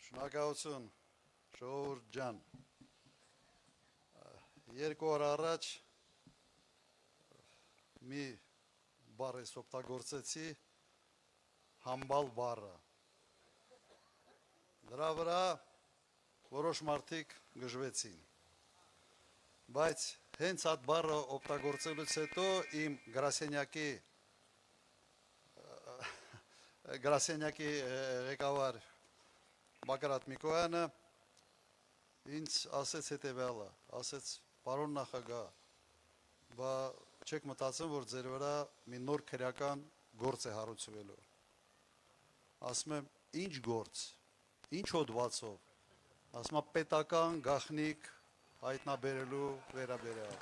Շնորհակալություն, Ժողովուրդ ջան։ Երկու օր առաջ մի բառ ես օգտագործեցի, համբալ բառը։ Դրա վրա որոշ մարդիկ գժվեցին։ Բայց հենց այդ բառը օգտագործելուց հետո իմ գրասենյակի ղեկավար Բակրատ Միկոյանը ինձ ասեց հետևյալը, ասեց պարոն նախագահ, բա չեք մտածում, որ ձեր վրա մի նոր քրեական գործ է հարուցվելու։ Ասում եմ, ինչ գործ, ինչ հոդվածով, ասում եմ, պետական գաղտնիք հայտնաբերելու վերաբերյալ։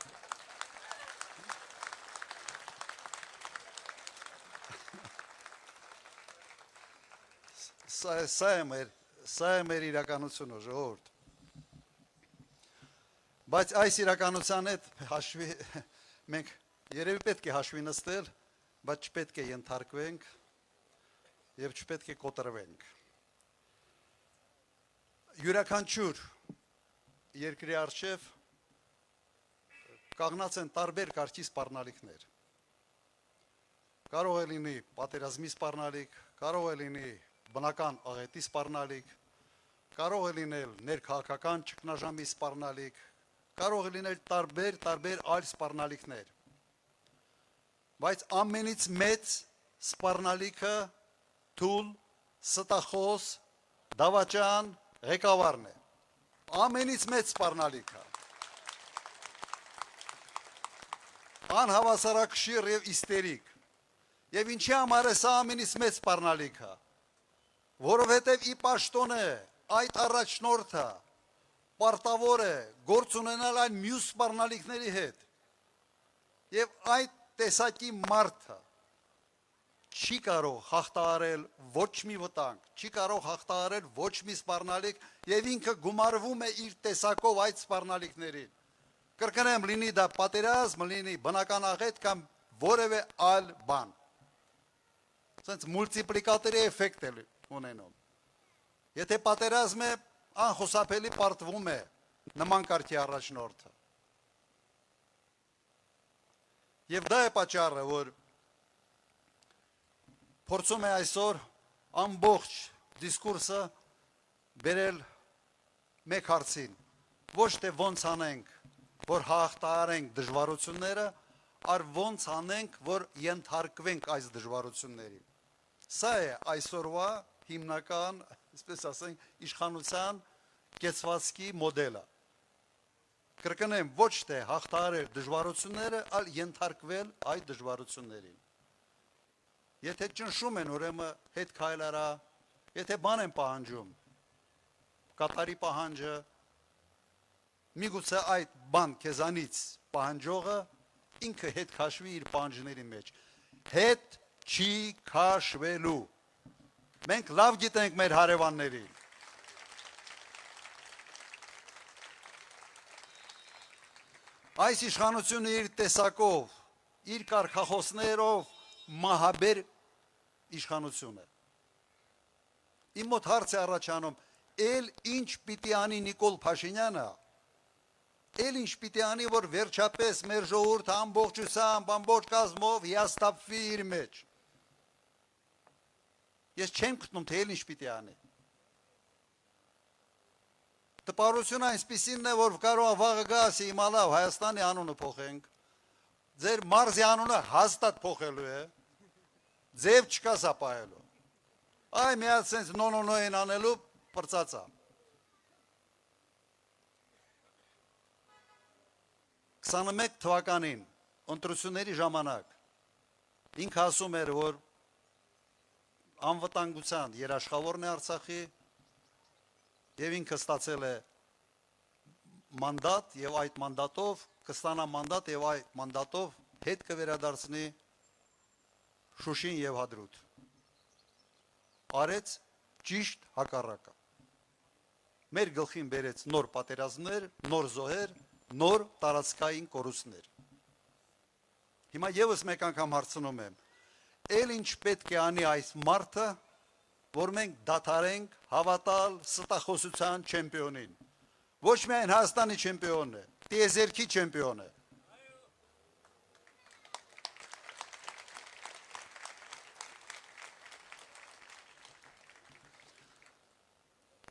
Սա է մեր իրականությունը, ժողովուրդ։ Բայց այս իրականության հետ հաշվի մենք երևի պետք է հաշվի նստել, բայց չպետք է ենթարկվենք եւ չպետք է կոտրվենք։ Յուրաքանչյուր երկրի առջև կանգնած են տարբեր կարգի սպառնալիքներ։ Կարող է լինի պատերազմի սպառնալիք, կարող է լինի բնական աղետի սպառնալիք, կարող է լինել ներքաղաքական ճգնաժամի սպառնալիք, կարող է լինել տարբեր այլ սպառնալիքներ։ Բայց ամենից մեծ սպառնալիքը թույլ, ստախոս, դավաճան, ղեկավարն է։ Ամենից մեծ սպառնալիքը։ Անհավասարակշիռ եւ իստերիկ։ Եվ ինչի համար է սա ամենից մեծ սպառնալիքը։ Որովհետև ի պաշտոն է այդ առաջնորդը պարտավոր է գործ ունենալ այն մյուս սպառնալիքների հետ։ Եվ այդ տեսակի մարդը չի կարող հաղթահարել ոչ մի վտանգ, չի կարող հաղթահարել ոչ մի սպառնալիք եւ ինքը գումարվում է իր տեսակով այդ սպառնալիքներին։ Կրկնեմ, լինի դա պատերազմ, լինի բնական աղետ կամ որևէ այլ բան։ Սենց մուլտիպլիկատորի էֆեկտ է ունենում։ Եթե պատերազմ է, անխուսափելի պարտվում է նման կարգի առաջնորդը։ Եվ դա է պատճառը, որ փորձում է այսօր ամբողջ դիսկուրսը բերել մեկ հարցին, ոչ թե ոնց անենք, որ հաղթահարենք դժվարությունները, այլ ոնց անենք, որ ենթարկվենք այս դժվարություններին։ Սա է այսօրվա հիմնական, այսպես ասենք, իշխանության կեցվածքի մոդելը։ Կրկնեմ, ոչ թե հաղթահարել դժվարությունները, այլ ենթարկվել այդ դժվարություններին։ Եթե ճնշում են, ուրեմն հետ քայլ արա, եթե բան են պահանջում, կատարի պահանջը, միգուցե այդ բան քեզանից պահանջողը ինքը հետ քաշվի իր պահանջների մեջ։ Հետ չի քաշվելու։ Մենք լավ գիտենք մեր հարևաններին։ Այս իշխանությունը իր տեսակով, իր կարգախոսներով մահաբեր իշխանություն է։ Իմ մոտ հարց է առաջանում, էլ ինչ պիտի անի Նիկոլ Փաշինյանը, էլ ինչ պիտի անի, որ վերջապես մեր ժողովուրդը ամբողջությամբ, ամբողջ կազմով հիասթափվի իր մեջ։ Ես չեմ գտնում, թե էլ ինչ պիտի անի։ Տպարությունը այսպիսին է, որ կարող վաղը գասի իմալավ Հայաստանի անունը փոխենք, ձեր մարզի անունը հաստատ փոխելու է, ձև չկա սա պահելու։ Այ մի հատ սենց նոնոնո են անելու պրծածա։ 21 թվականին ընտրությունների ժամանակ ինքը ասում էր, որ անվտանգության երաշխավորն է Արցախի եւ ինքը ստացել է մանդատ եւ այդ մանդատով կստանա մանդատ եւ այդ մանդատով հետ կվերադարձնի Շուշին եւ Հադրութ։ Արեց ճիշտ հակառակը։ Մեր գլխին բերեց նոր պատերազմներ, նոր զոհեր, նոր տարածքային կորուստներ։ Հիմա եւս մեկ անգամ հարցնում եմ, էլ ինչ պետք է անի այս մարդը, որ մենք դադարենք հավատալ ստախոսության չեմպիոնին։ Ոչ միայն Հայաստանի չեմպիոնն է, տիեզերքի չեմպիոն է։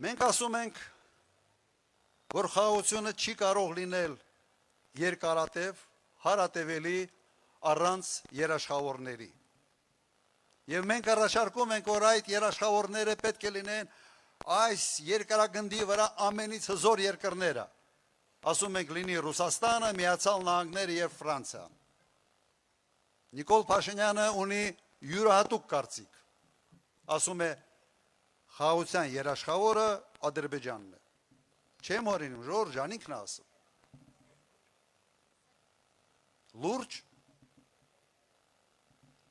Մենք ասում ենք, որ խաղաղությունը չի կարող լինել երկարատև, հարատևելի առանց երաշխավորների։ Եվ մենք առաջարկում ենք, որ այդ երաշխավորները պետք է լինեն այս երկրագնդի վրա ամենից հզոր երկրները։ Ասում ենք լինի Ռուսաստանը, Միացյալ Նահանգները եւ Ֆրանսիան։ Նիկոլ Փաշինյանը ունի յուրահատուկ կարծիք։ Ասում է խաղաղության երաշխավորը Ադրբեջանն է։ Չեմ հորինում, Ժորժ Անիկն է ասում։ Լուրջ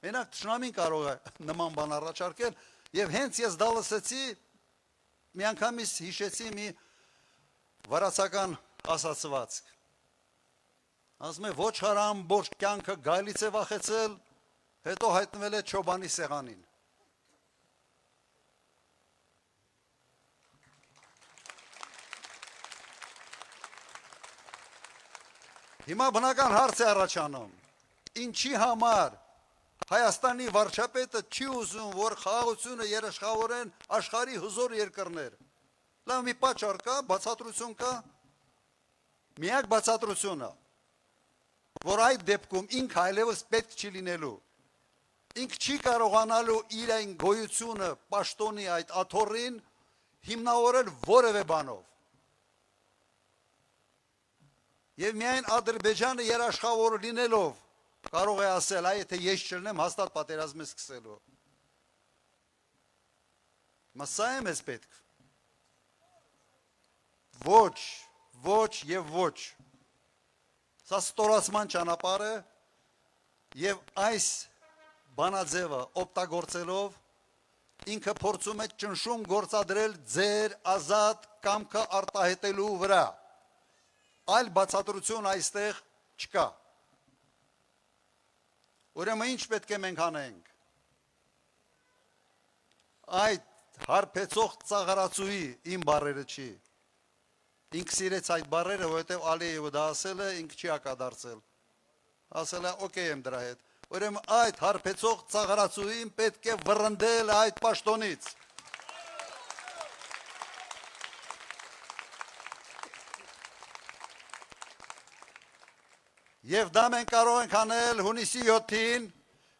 Մենակ թշնամին կարող է նման բան առաջարկել եւ հենց ես դա լսեցի մի անգամից հիշեցի մի վրացական ասացվածք։ Ասում է ոչ հարամ ոչ կյանքը գայլից է վախեցել, հետո հայտնվել է Չոբանի սեղանին։ Հիմա բնական հարց է առաջանում։ Ինչի համար Հայաստանի վարչապետը չի ուզում, որ խաղաղությունը երաշխավորեն աշխարհի հզոր երկրներ։ Լավ մի պատճառ կա, բացատրություն կա։ Միակ բացատրությունը, որ այդ դեպքում ինքը այլևս պետք չի լինելու։ Ինքը չի կարողանալու իր այն գոյությունը պաշտոնի այդ աթոռին հիմնավորել որևէ բանով։ Եվ միայն Ադրբեջանը երաշխավոր լինելով կարող է ասել, այ եթե ես չլինեմ, հաստատ պատերազմ է սկսելու։ Սա է մեզ պետք։ Ոչ, ոչ եւ ոչ։ Սա ստորացման ճանապարհ է եւ այս բանաձևը օգտագործելով ինքը փորձում է ճնշում գործադրել ձեր ազատ կամքը արտահայտելու վրա։ Այլ բացատրություն այստեղ չկա։ Ուրեմն ինչ պետք է մենք անենք։ Այդ հարբեցող ծաղարացուի իմ բառերը չի։ Ինքը սիրեց այդ բառերը, որովհետև Ալիևը դա ասել է, ինքը չի ակադարձել։ Ասել է, օքեյ եմ դրա հետ։ Ուրեմն այդ հարբեցող ծաղարացուին պետք է վռնդել այդ պաշտոնից։ Եվ դա մենք կարող ենք անել հունիսի 7-ին,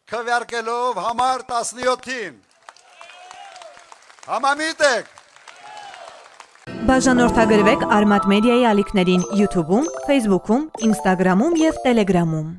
քվեարկելով համար 17-ին։ Համամիտ եք։ Բաժանորդագրվեք Արմատ մեդիայի ալիքներին YouTube-ում, Facebook-ում, Instagram-ում և Telegram-ում։